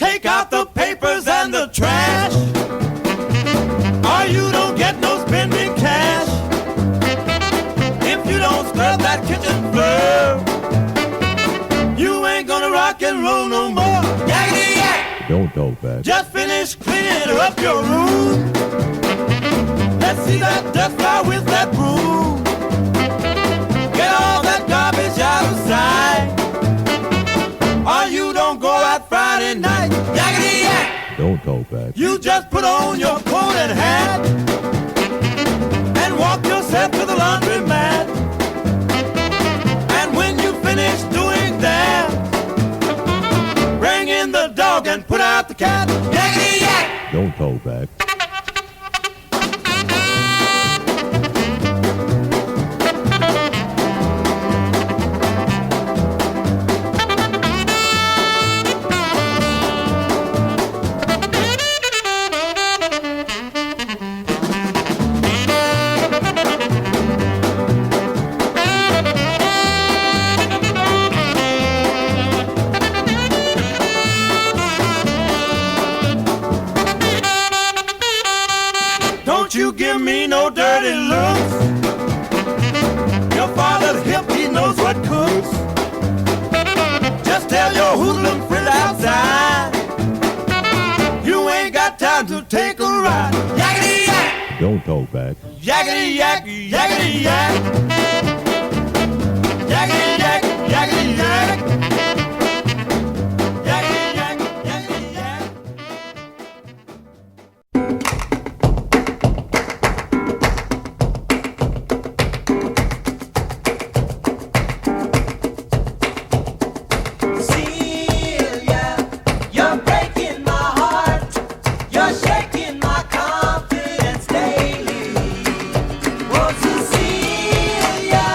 take out the papers and the trash, or you don't get no spending cash. If you don't scrub that kitchen floor, you ain't gonna rock and roll no more. Yakety yak! Don't talk back. Just finish cleaning up your room. Let's see that dust fly with that broom. Get all that garbage out of sight, or you don't go out Friday night. Yakety yak! Don't talk back. You just put on your coat and hat and walk yourself to the laundromat. And when you finish doing that, bring in the dog and put out the cat. Yakety yak! Don't talk back. Don't you give me no dirty looks. Your father's hip, he knows what cooks. Just tell your hoodlum friend outside, you ain't got time to take a ride. Yakety yak! Don't talk back. Yakety yak, yakety yak. Yakety yak, yakety yak. Yakety yak, yakety yak. Celia, you're breaking my heart. You're shaking my confidence daily. Oh, Cecilia,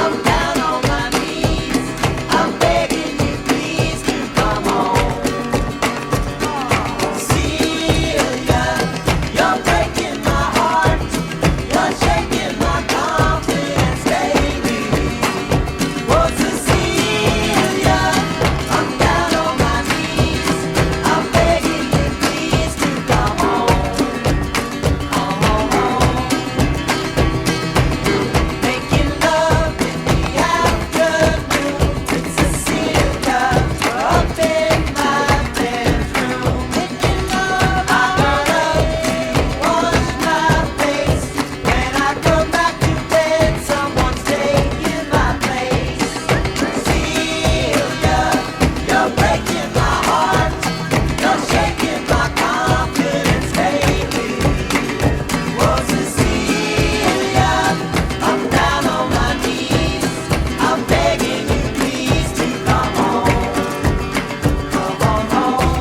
I'm down on my knees. I'm begging you, please, to come home. Celia, you're breaking my heart. You're shaking my confidence daily. Oh, Cecilia, I'm down on my knees. I'm begging you, please, to come home. Come home. Making love in the afternoon with Cecilia up in my bedroom. Making love, I gotta wash my face. When I come back to bed, someone's taking my place. Celia, you're breaking my heart. You're shaking my confidence daily. Oh, Cecilia, I'm down on my knees. I'm begging you, please, to come home. Come on home.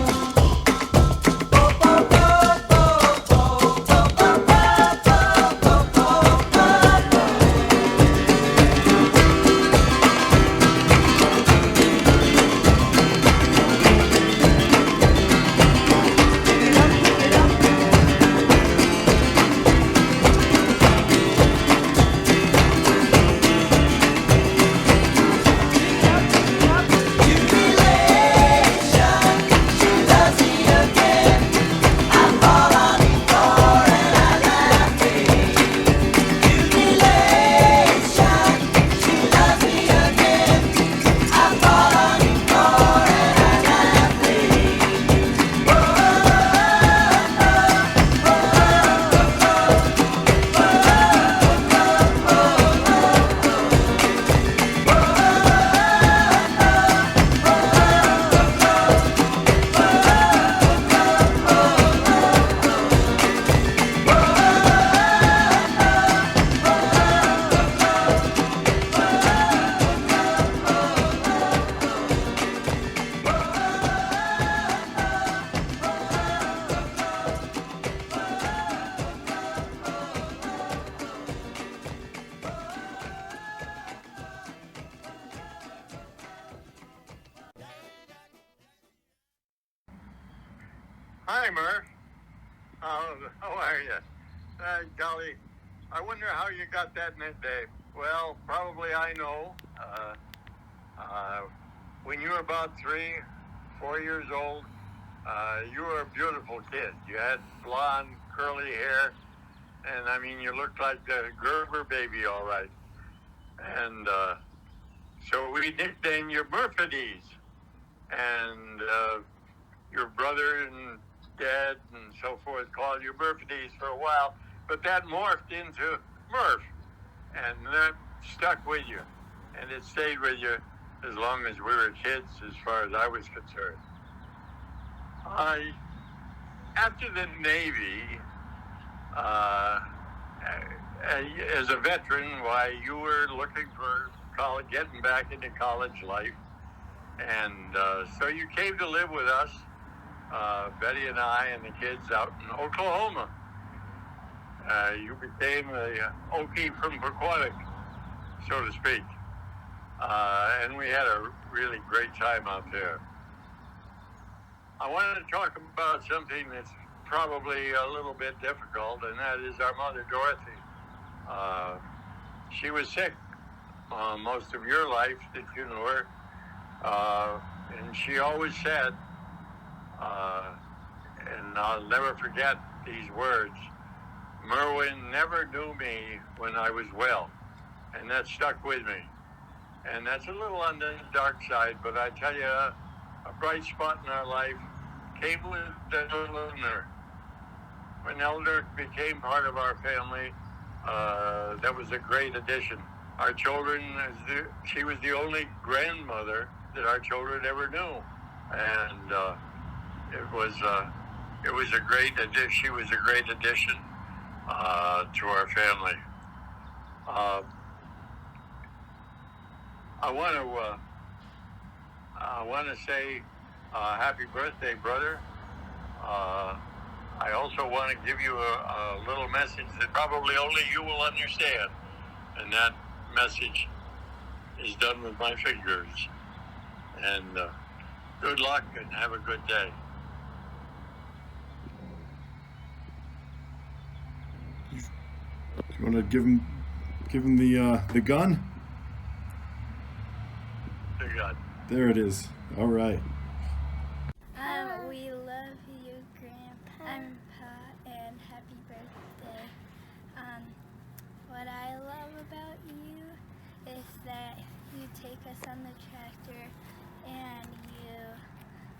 Hi, Murph. How are you? Golly, I wonder how you got that midday. Well, probably I know. When you were about 3, 4 years old, You were a beautiful kid. You had blonde, curly hair, and I mean, you looked like the Gerber baby, all right. And so we nicknamed you Murphies. And your brother and dad and so forth called you Murphies for a while, but that morphed into Murph, and that stuck with you, and it stayed with you as long as we were kids, as far as I was concerned. After the Navy, as a veteran, why, you were looking for college, getting back into college life, and so you came to live with us, Betty and I and the kids out in Oklahoma. You became a Okie from Pequannock, so to speak. And we had a really great time out there. I wanted to talk about something that's probably a little bit difficult, and that is our mother, Dorothy. She was sick most of your life that you knew her, and she always said, and I'll never forget these words, Merwin never knew me when I was well, and that stuck with me. And that's a little on the dark side, but I tell you, a bright spot in our life came with Eleanor. When Eleanor became part of our family, that was a great addition. Our children, she was the only grandmother that our children ever knew, and it was a great addition. She was a great addition to our family. I want to say happy birthday, brother. I also want to give you a little message that probably only you will understand, and that message is done with my fingers. And good luck and have a good day. You want to give him the gun? The gun. There it is. All right. We love you, Grandpa, and happy birthday. What I love about you is that you take us on the tractor and you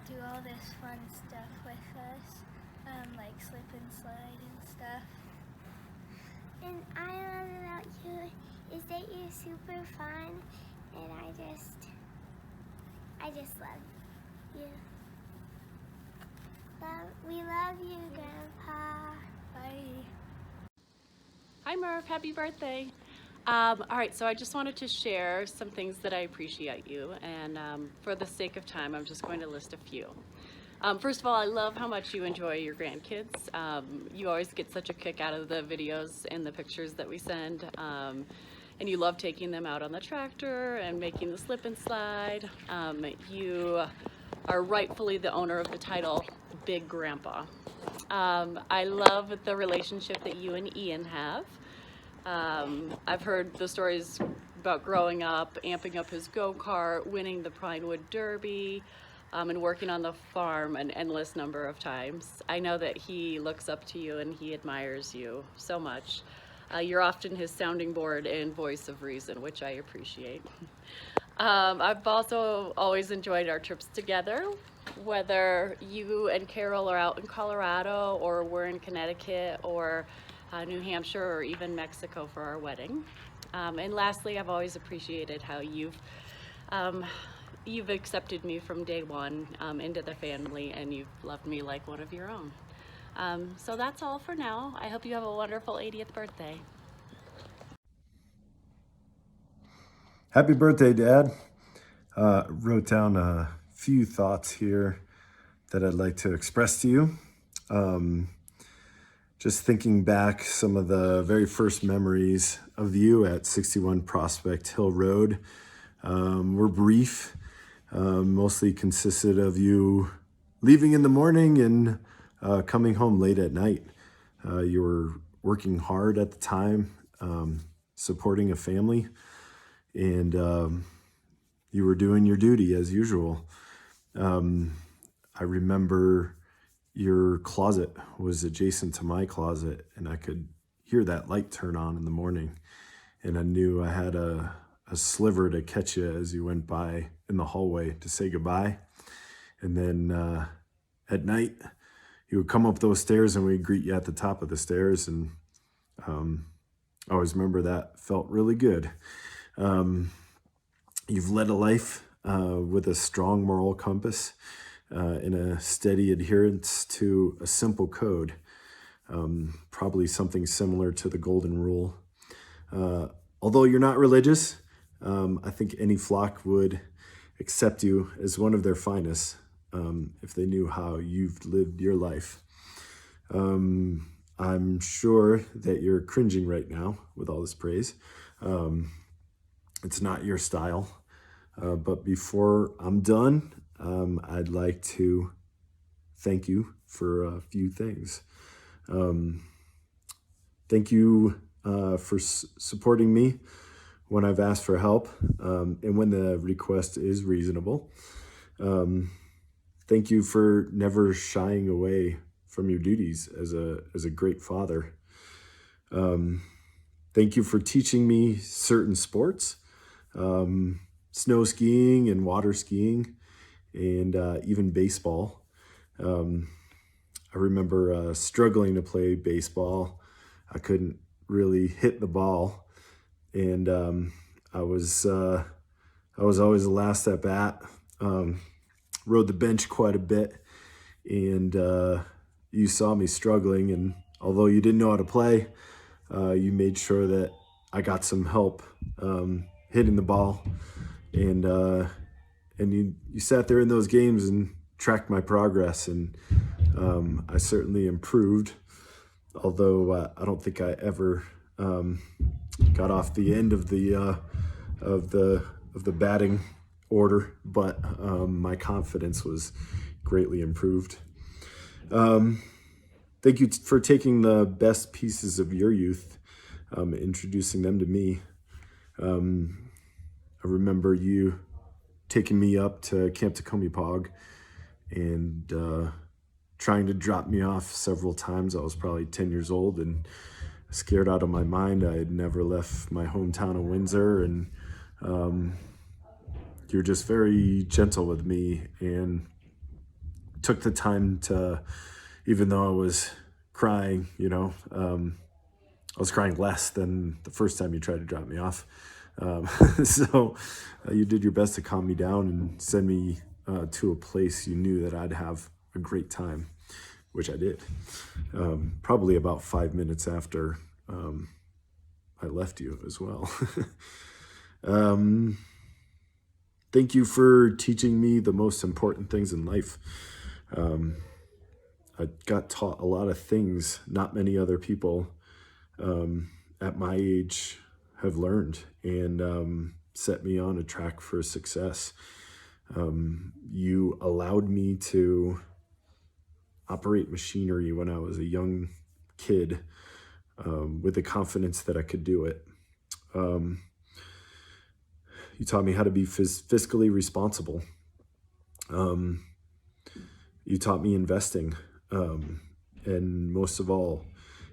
do all this fun stuff with us, like slip and slide and stuff. And I love about you is that you're super fun, and I just love you. We love you, Grandpa. Bye. Hi Murph, happy birthday. All right, so I just wanted to share some things that I appreciate you, and for the sake of time, I'm just going to list a few. First of all, I love how much you enjoy your grandkids. You always get such a kick out of the videos and the pictures that we send, and you love taking them out on the tractor and making the slip and slide. You are rightfully the owner of the title, Big Grandpa. I love the relationship that you and Ian have. I've heard the stories about growing up, amping up his go-kart, winning the Pinewood Derby, and working on the farm an endless number of times. I know that he looks up to you and he admires you so much. You're often his sounding board and voice of reason, which I appreciate. I've also always enjoyed our trips together, whether you and Carol are out in Colorado or we're in Connecticut or New Hampshire or even Mexico for our wedding. And lastly, I've always appreciated how you've accepted me from day one into the family, and you've loved me like one of your own. So that's all for now. I hope you have a wonderful 80th birthday. Happy birthday, Dad. Wrote down a few thoughts here that I'd like to express to you. Just thinking back, some of the very first memories of you at 61 Prospect Hill Road were brief. Mostly consisted of you leaving in the morning and coming home late at night. You were working hard at the time, supporting a family, and you were doing your duty as usual. I remember your closet was adjacent to my closet, and I could hear that light turn on in the morning. And I knew I had a sliver to catch you as you went by in the hallway to say goodbye. And then at night, you would come up those stairs and we'd greet you at the top of the stairs. And I always remember that felt really good. You've led a life with a strong moral compass and a steady adherence to a simple code, probably something similar to the Golden Rule. Although you're not religious, I think any flock would accept you as one of their finest if they knew how you've lived your life. I'm sure that you're cringing right now with all this praise. It's not your style. But before I'm done, I'd like to thank you for a few things. Thank you for supporting me when I've asked for help and when the request is reasonable. Thank you for never shying away from your duties as a great father. Thank you for teaching me certain sports, snow skiing and water skiing, and even baseball. I remember struggling to play baseball. I couldn't really hit the ball, and I was always the last at bat. Rode the bench quite a bit, and you saw me struggling, and although you didn't know how to play, you made sure that I got some help hitting the ball, and you sat there in those games and tracked my progress, and I certainly improved, although I don't think I ever got off the end of the batting order, but my confidence was greatly improved. Thank you for taking the best pieces of your youth, introducing them to me. I remember you taking me up to Camp Tacoma Pog and trying to drop me off several times. I was probably 10 years old and scared out of my mind. I had never left my hometown of Windsor, and you're just very gentle with me and took the time to, even though I was crying, I was crying less than the first time you tried to drop me off. So you did your best to calm me down and send me to a place you knew that I'd have a great time, which I did. Probably about 5 minutes after I left you as well. Thank you for teaching me the most important things in life. I got taught a lot of things not many other people at my age have learned, and set me on a track for success. You allowed me to operate machinery when I was a young kid with the confidence that I could do it. You taught me how to be fiscally responsible. You taught me investing. And most of all,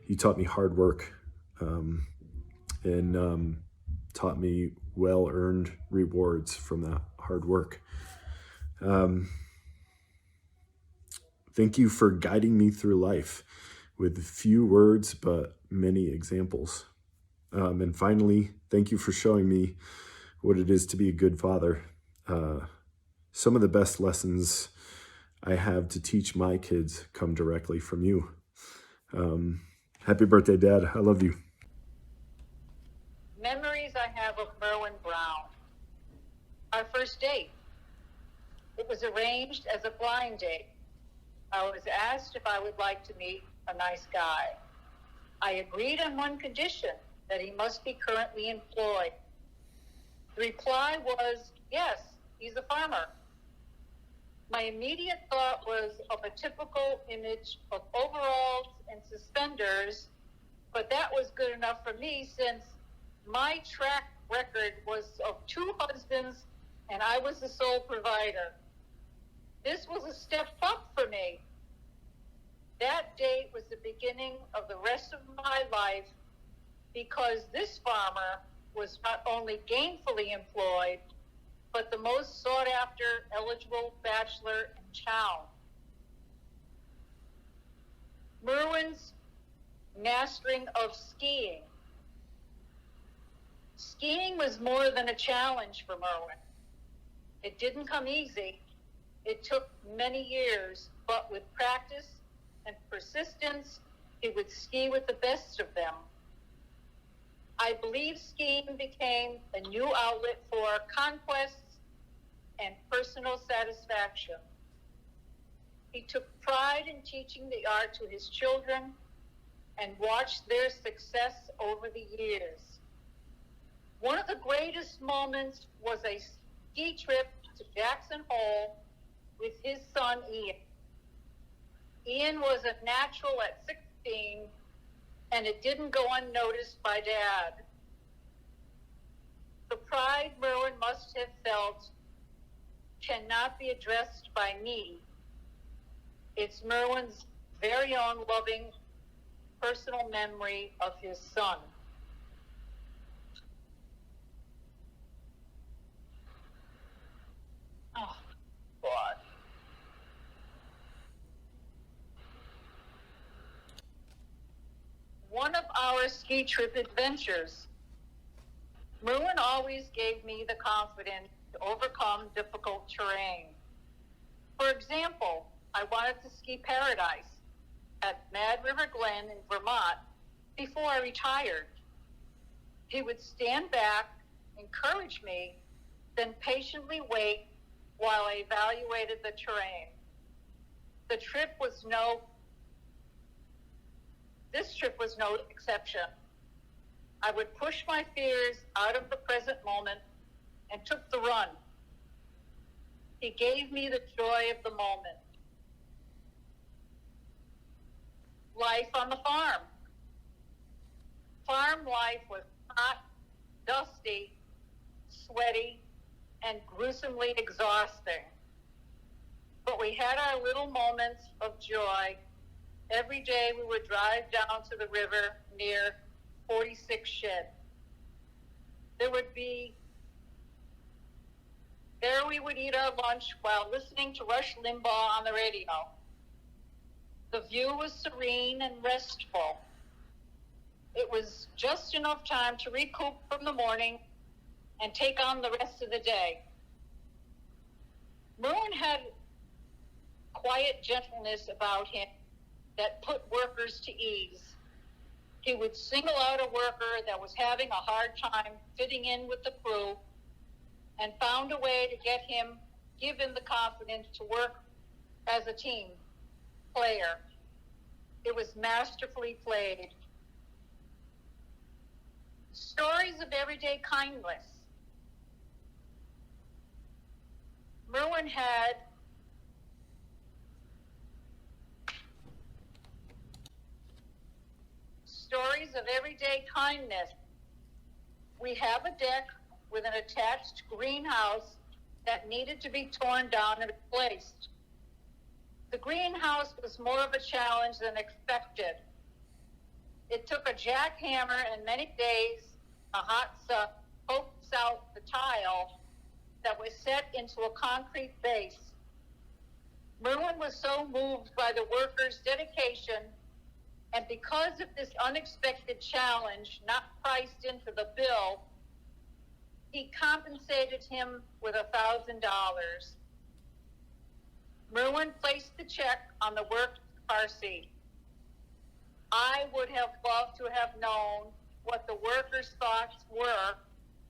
you taught me hard work, and taught me well-earned rewards from that hard work. Thank you for guiding me through life with few words, but many examples. And finally, thank you for showing me what it is to be a good father. Some of the best lessons I have to teach my kids come directly from you. Happy birthday, Dad. I love you. Memories I have of Merwin Brown. Our first date. It was arranged as a blind date. I was asked if I would like to meet a nice guy. I agreed on one condition, that he must be currently employed. The reply was, yes, he's a farmer. My immediate thought was of a typical image of overalls and suspenders, but that was good enough for me since my track record was of 2 husbands and I was the sole provider. This was a step up for me. That date was the beginning of the rest of my life because this farmer was not only gainfully employed, but the most sought after eligible bachelor in town. Merwin's mastering of skiing. Skiing was more than a challenge for Merwin. It didn't come easy. It took many years, but with practice and persistence, he would ski with the best of them. I believe skiing became a new outlet for conquests and personal satisfaction. He took pride in teaching the art to his children and watched their success over the years. One of the greatest moments was a ski trip to Jackson Hole with his son Ian. Ian was a natural at 16, and it didn't go unnoticed by Dad. The pride Merwin must have felt cannot be addressed by me. It's Merwin's very own loving personal memory of his son. Oh, God. One of our ski trip adventures. Merwin always gave me the confidence to overcome difficult terrain. For example, I wanted to ski Paradise at Mad River Glen in Vermont before I retired. He would stand back, encourage me, then patiently wait while I evaluated the terrain. This trip was no exception. I would push my fears out of the present moment and took the run. He gave me the joy of the moment. Life on the farm. Farm life was hot, dusty, sweaty, and gruesomely exhausting. But we had our little moments of joy. Every day we would drive down to the river near 46 Shed. There we would eat our lunch while listening to Rush Limbaugh on the radio. The view was serene and restful. It was just enough time to recoup from the morning and take on the rest of the day. Merwin had quiet gentleness about him that put workers to ease. He would single out a worker that was having a hard time fitting in with the crew and found a way to give him the confidence to work as a team player. It was masterfully played. Stories of everyday kindness. Merwin had stories of everyday kindness. We have a deck with an attached greenhouse that needed to be torn down and replaced. The greenhouse was more of a challenge than expected. It took a jackhammer and many days, a hot sun pokes out the tile that was set into a concrete base. Merwin was so moved by the workers' dedication, and because of this unexpected challenge not priced into the bill, he compensated him with $1,000. Merwin placed the check on the worker's car seat. I would have loved to have known what the worker's thoughts were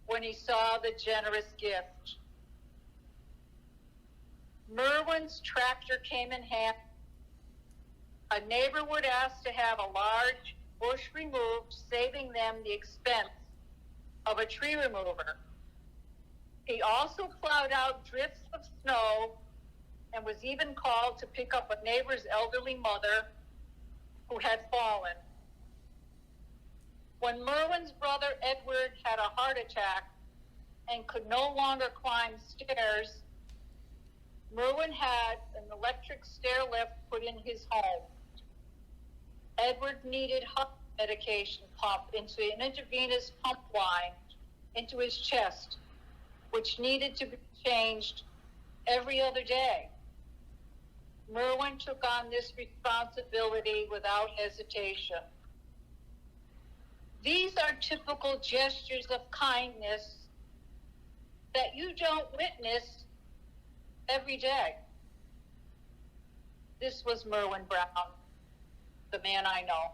when he saw the generous gift. Merwin's tractor came in handy. A neighbor would ask to have a large bush removed, saving them the expense of a tree remover. He also plowed out drifts of snow and was even called to pick up a neighbor's elderly mother who had fallen. When Merwin's brother Edward had a heart attack and could no longer climb stairs, Merwin had an electric stair lift put in his home. Edward needed heart medication pumped into an intravenous pump line into his chest, which needed to be changed every other day. Merwin took on this responsibility without hesitation. These are typical gestures of kindness that you don't witness every day. This was Merwin Brown, the man I know.